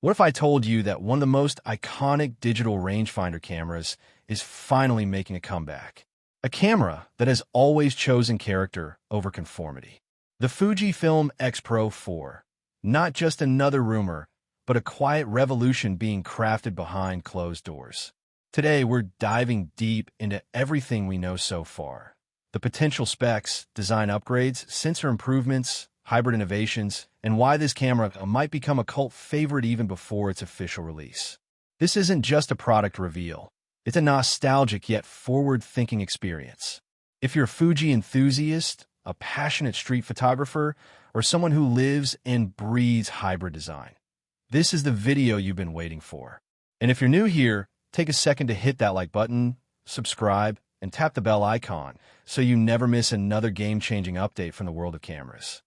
What if I told you that one of the most iconic digital rangefinder cameras is finally making a comeback? A camera that has always chosen character over conformity. The Fujifilm X-Pro 4. Not just another rumor, but a quiet revolution being crafted behind closed doors. Today, we're diving deep into everything we know so far. The potential specs, design upgrades, sensor improvements, hybrid innovations, and why this camera might become a cult favorite even before its official release. This isn't just a product reveal. It's a nostalgic yet forward-thinking experience. If you're a Fuji enthusiast, a passionate street photographer, or someone who lives and breathes hybrid design, this is the video you've been waiting for. And if you're new here, take a second to hit that like button, subscribe, and tap the bell icon so you never miss another game-changing update from the world of cameras.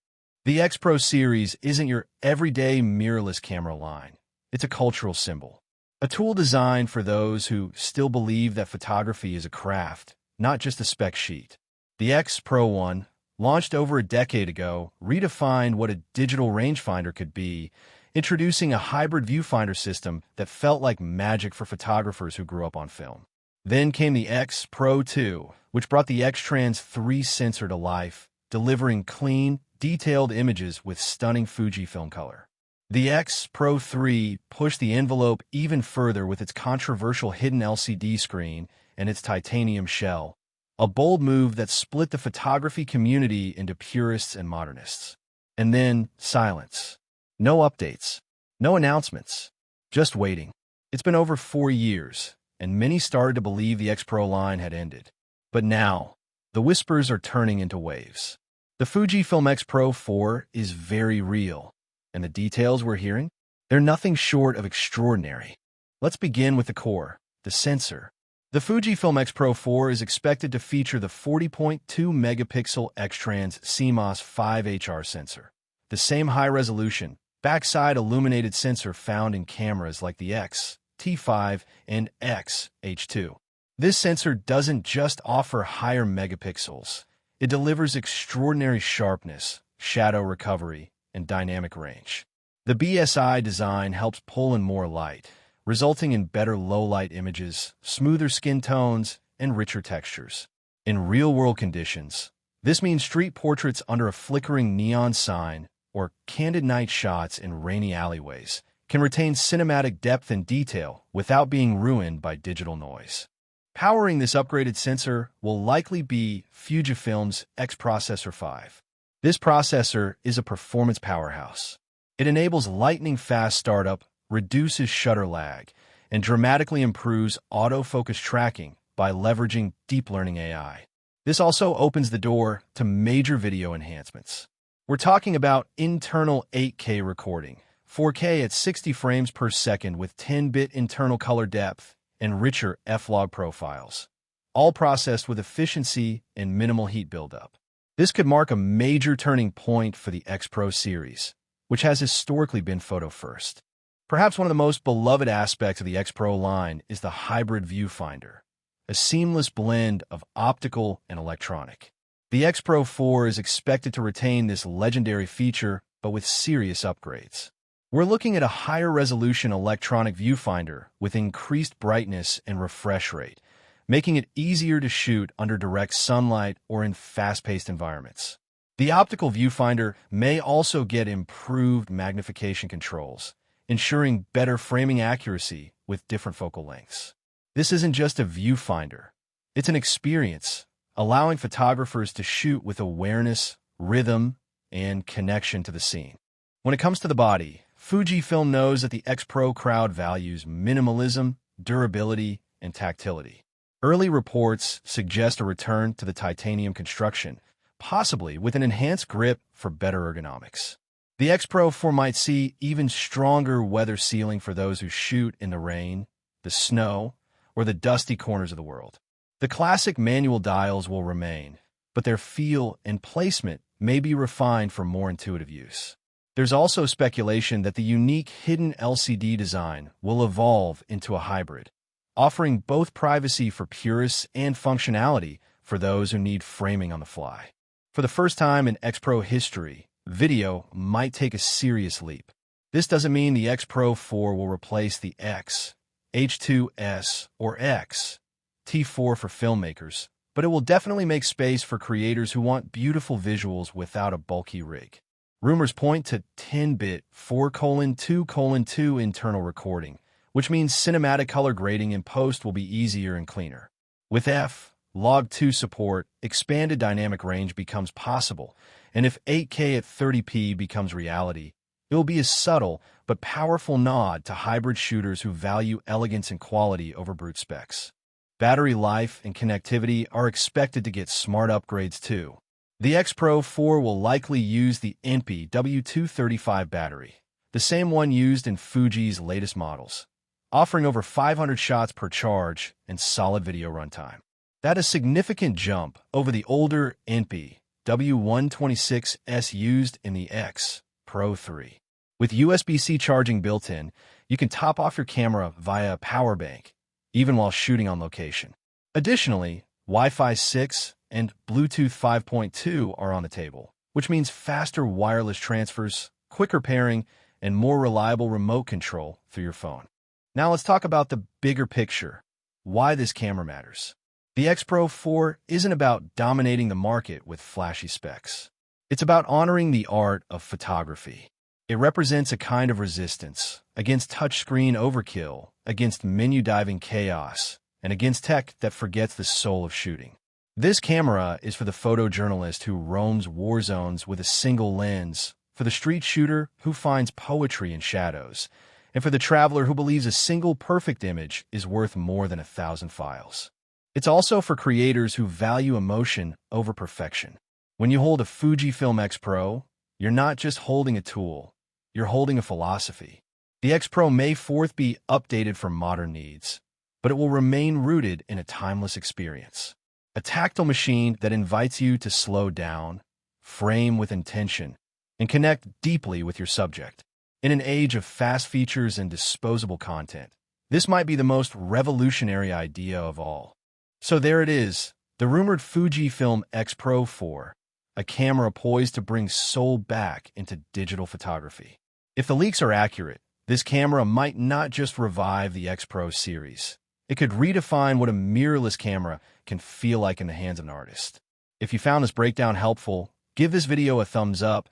The XPro series isn't your everyday mirrorless camera line. It's a cultural symbol. A tool designed for those who still believe that photography is a craft, not just a spec sheet. The XPro 1, launched over a decade ago, redefined what a digital rangefinder could be, introducing a hybrid viewfinder system that felt like magic for photographers who grew up on film. Then came the XPro 2, which brought the X-Trans 3 sensor to life, delivering clean, detailed images with stunning Fujifilm color. The XPro 3 pushed the envelope even further with its controversial hidden LCD screen and its titanium shell, a bold move that split the photography community into purists and modernists. And then, silence. No updates. No announcements. Just waiting. It's been over 4 years, and many started to believe the XPro line had ended. But now, the whispers are turning into waves. The Fujifilm X-Pro 4 is very real, and the details we're hearing, they're nothing short of extraordinary. Let's begin with the core, the sensor. The Fujifilm X-Pro 4 is expected to feature the 40.2 megapixel X-Trans CMOS 5HR sensor, the same high-resolution, backside illuminated sensor found in cameras like the X, T5, and X, H2. This sensor doesn't just offer higher megapixels. It delivers extraordinary sharpness, shadow recovery, and dynamic range. The BSI design helps pull in more light, resulting in better low-light images, smoother skin tones, and richer textures. In real-world conditions, this means street portraits under a flickering neon sign or candid night shots in rainy alleyways can retain cinematic depth and detail without being ruined by digital noise. Powering this upgraded sensor will likely be Fujifilm's X-Processor 5. This processor is a performance powerhouse. It enables lightning-fast startup, reduces shutter lag, and dramatically improves autofocus tracking by leveraging deep learning AI. This also opens the door to major video enhancements. We're talking about internal 8K recording, 4K at 60 frames per second with 10-bit internal color depth, and richer F-log profiles, all processed with efficiency and minimal heat buildup. This could mark a major turning point for the XPro series, which has historically been photo first. Perhaps one of the most beloved aspects of the XPro line is the hybrid viewfinder, a seamless blend of optical and electronic. The XPro 4 is expected to retain this legendary feature, but with serious upgrades. We're looking at a higher resolution electronic viewfinder with increased brightness and refresh rate, making it easier to shoot under direct sunlight or in fast-paced environments. The optical viewfinder may also get improved magnification controls, ensuring better framing accuracy with different focal lengths. This isn't just a viewfinder. It's an experience, allowing photographers to shoot with awareness, rhythm, and connection to the scene. When it comes to the body, Fujifilm knows that the XPro crowd values minimalism, durability, and tactility. Early reports suggest a return to the titanium construction, possibly with an enhanced grip for better ergonomics. The XPro 4 might see even stronger weather sealing for those who shoot in the rain, the snow, or the dusty corners of the world. The classic manual dials will remain, but their feel and placement may be refined for more intuitive use. There's also speculation that the unique hidden LCD design will evolve into a hybrid, offering both privacy for purists and functionality for those who need framing on the fly. For the first time in XPro history, video might take a serious leap. This doesn't mean the XPro 4 will replace the X, H2S, or X, T4 for filmmakers, but it will definitely make space for creators who want beautiful visuals without a bulky rig. Rumors point to 10-bit 4:2:2 internal recording, which means cinematic color grading in post will be easier and cleaner. With Log2 support, expanded dynamic range becomes possible, and if 8K at 30p becomes reality, it will be a subtle but powerful nod to hybrid shooters who value elegance and quality over brute specs. Battery life and connectivity are expected to get smart upgrades too. The XPro 4 will likely use the INPI W235 battery, the same one used in Fuji's latest models, offering over 500 shots per charge and solid video runtime. That is a significant jump over the older INPI W126S used in the XPro 3. With USB-C charging built in, you can top off your camera via a power bank, even while shooting on location. Additionally, Wi-Fi 6 and Bluetooth 5.2 are on the table, which means faster wireless transfers, quicker pairing, and more reliable remote control through your phone. Now let's talk about the bigger picture, why this camera matters. The XPro 4 isn't about dominating the market with flashy specs. It's about honoring the art of photography. It represents a kind of resistance against touchscreen overkill, against menu-diving chaos, and against tech that forgets the soul of shooting. This camera is for the photojournalist who roams war zones with a single lens, for the street shooter who finds poetry in shadows, and for the traveler who believes a single perfect image is worth more than 1,000 files. It's also for creators who value emotion over perfection. When you hold a Fujifilm X-Pro, you're not just holding a tool, you're holding a philosophy. The X-Pro may be updated for modern needs, but it will remain rooted in a timeless experience. A tactile machine that invites you to slow down, frame with intention, and connect deeply with your subject. In an age of fast features and disposable content, this might be the most revolutionary idea of all. So there it is, the rumored Fujifilm X-Pro 4, a camera poised to bring soul back into digital photography. If the leaks are accurate, this camera might not just revive the X-Pro series. It could redefine what a mirrorless camera can feel like in the hands of an artist. If you found this breakdown helpful, give this video a thumbs up,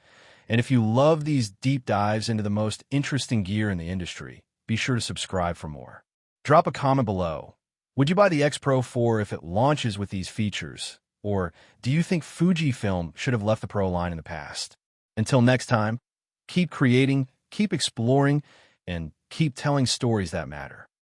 and if you love these deep dives into the most interesting gear in the industry, be sure to subscribe for more. Drop a comment below. Would you buy the X-Pro 4 if it launches with these features? Or do you think Fujifilm should have left the Pro line in the past? Until next time, keep creating, keep exploring, and keep telling stories that matter.